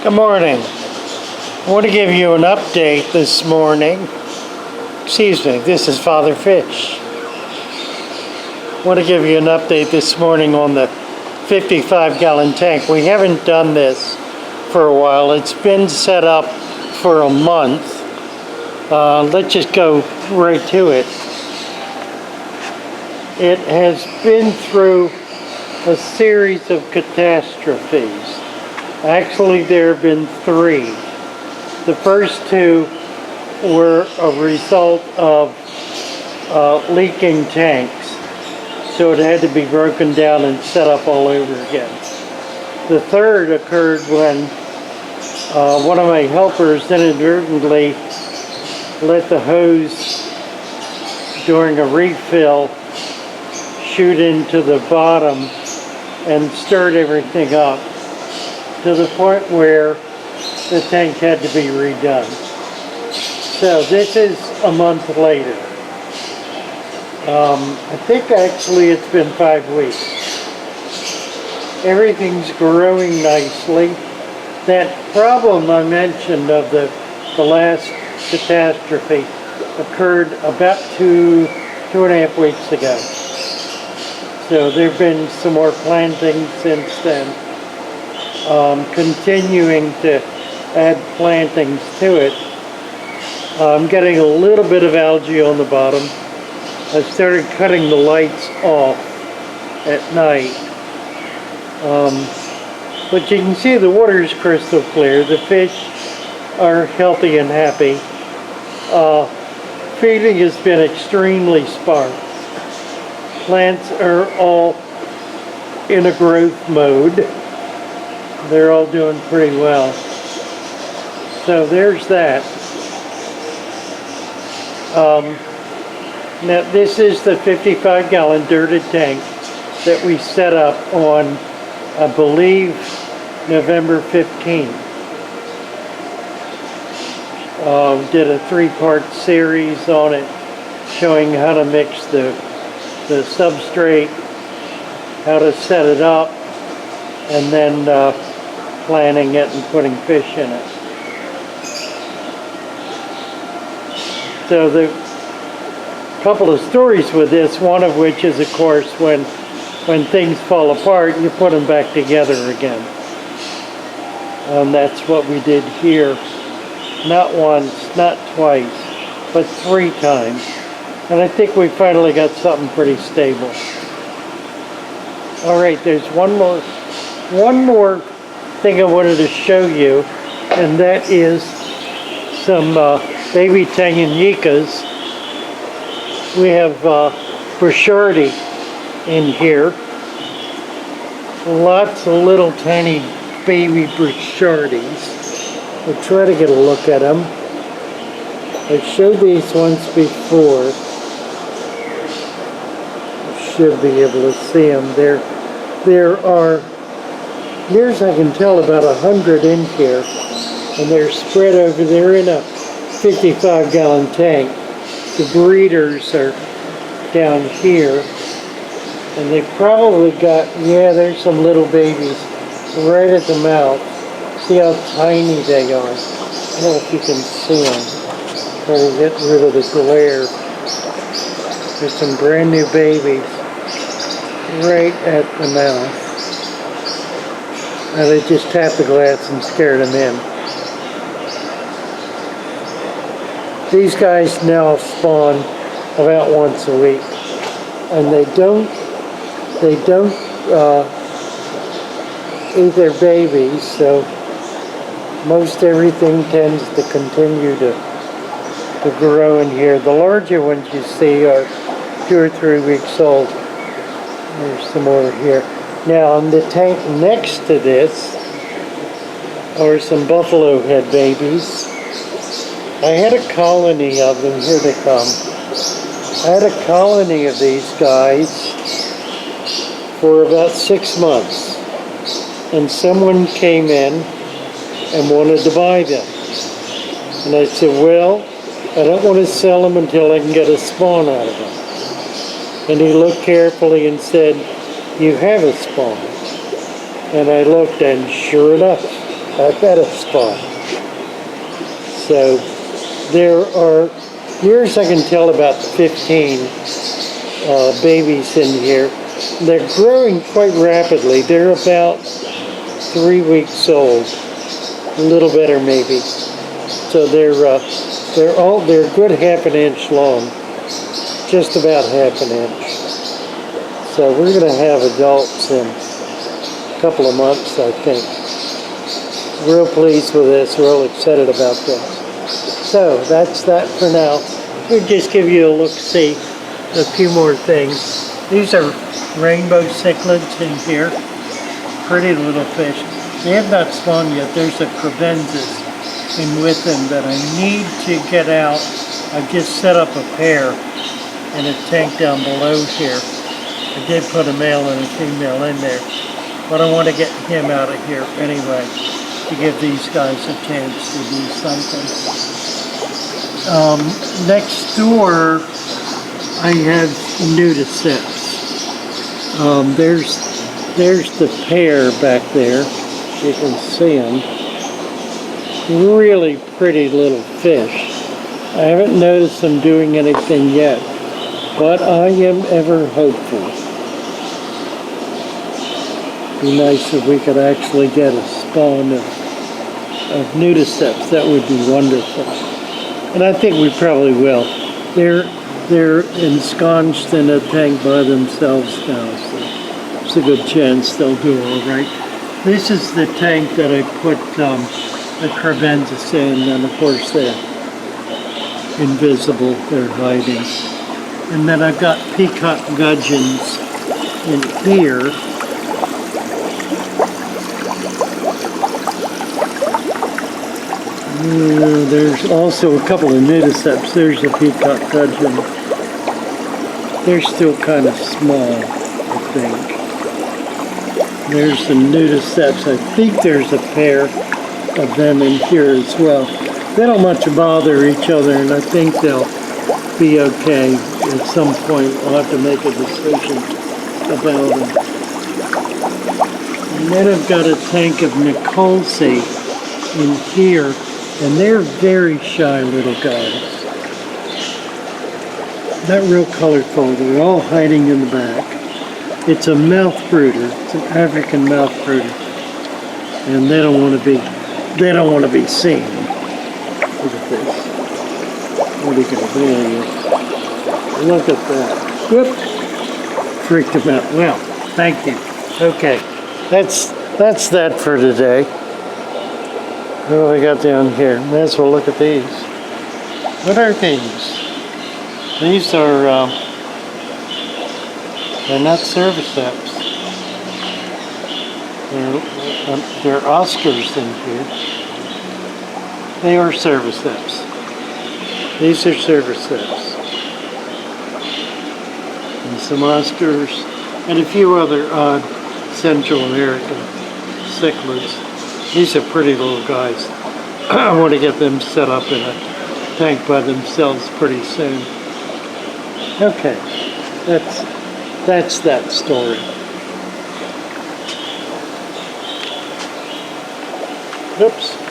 Good morning. I want to give you an update this morning. Excuse me, this is Father Fish. I want to give you an update this morning on the 55-gallon tank. We haven't done this for a while. It's been set up for a month. Let's just go right to it. It has been through a series of catastrophes. Actually, there have been three. The first two were a result of leaking tanks, so it had to be broken down and set up all over again. The third occurred when one of my helpers inadvertently let the hose during a refill shoot into the bottom and stirred everything up to the point where the tank had to be redone. So this is a month later. I think actually it's been 5 weeks. Everything's growing nicely. That problem I mentioned of the last catastrophe occurred about two and a half weeks ago. So there have been some more planting since then. Continuing to add plantings to it. I'm getting a little bit of algae on the bottom. I've started cutting the lights off at night. But you can see the water is crystal clear. The fish are healthy and happy. Feeding has been extremely sparse. Plants are all in a growth mode. They're all doing pretty well. So there's that. Now this is the 55-gallon dirted tank that we set up on, I believe, November 15th. Did a 3-part series on it showing how to mix the substrate, how to set it up, and then planting it and putting fish in it. So the couple of stories with this, one of which is, of course, when things fall apart, you put them back together again. And that's what we did here. Not once, not twice, but 3 times. And I think we finally got something pretty stable. All right, there's one more thing I wanted to show you, and that is some baby Tanganyikas. We have Burchardi in here. Lots of little tiny baby Burchardis. We'll try to get a look at them. I showed these once before. You should be able to see them. There are, here's I can tell, about 100 in here, and they're spread over there in a 55-gallon tank. The breeders are down here, and they probably got, yeah, there's some little babies right at the mouth. See how tiny they are. I don't know if you can see them. Try to get rid of the glare. There's some brand new babies right at the mouth. And they just tapped the glass and scared them in. These guys now spawn about once a week, and they don't eat their babies, so most everything tends to continue to grow in here. The larger ones you see are 2 or 3 weeks old. There's some more here. Now on the tank next to this are some buffalo head babies. I had a colony of them. Here they come. I had a colony of these guys for about 6 months. And someone came in and wanted to buy them. And I said, well, I don't want to sell them until I can get a spawn out of them. And he looked carefully and said, you have a spawn. And I looked, and sure enough, ahead of spawn. So there are, here's I can tell about 15 babies in here. They're growing quite rapidly. They're about 3 weeks old, a little better maybe. So they're good half an inch long, just about half an inch. So we're going to have adults in a couple of months, I think. Real pleased with this, real excited about this. So that's that for now. We'll just give you a look-see, a few more things. These are rainbow cichlids in here. Pretty little fish. They have not spawned yet. There's a crevensis in with them that I need to get out. I've just set up a pair in a tank down below here. I did put a male and a female in there, but I want to get him out of here anyway to give these guys a chance to do something. Next door, I have nudiceps. There's the pair back there. You can see them. Really pretty little fish. I haven't noticed them doing anything yet, but I am ever hopeful. Be nice if we could actually get a spawn of nudiceps. That would be wonderful. And I think we probably will. They're ensconced in a tank by themselves now, so there's a good chance they'll do all right. This is the tank that I put the crevensis in, and of course they're invisible, they're hiding. And then I've got peacock gudgeons in here. There's also a couple of nudiceps. There's a peacock gudgeon. They're still kind of small, I think. There's the nudiceps. I think there's a pair of them in here as well. They don't much bother each other, and I think they'll be okay. At some point, I'll have to make a decision about them. And then I've got a tank of Nicolsi in here, and they're very shy little guys. Not real colorful. They're all hiding in the back. It's a mouth brooder. It's an African mouth brooder, and they don't want to be seen. Look at this. What are you gonna do? Look at that. Whoop! Freaked him out. Well, thank you. Okay, that's that for today. What do I got down here? May as well look at these. What are these? These are, they're not cerviceps. They're Oscars in here. They are cerviceps. These are cerviceps. And some Oscars, and a few other odd Central American cichlids. These are pretty little guys. I want to get them set up in a tank by themselves pretty soon. Okay, that's that story. Oops.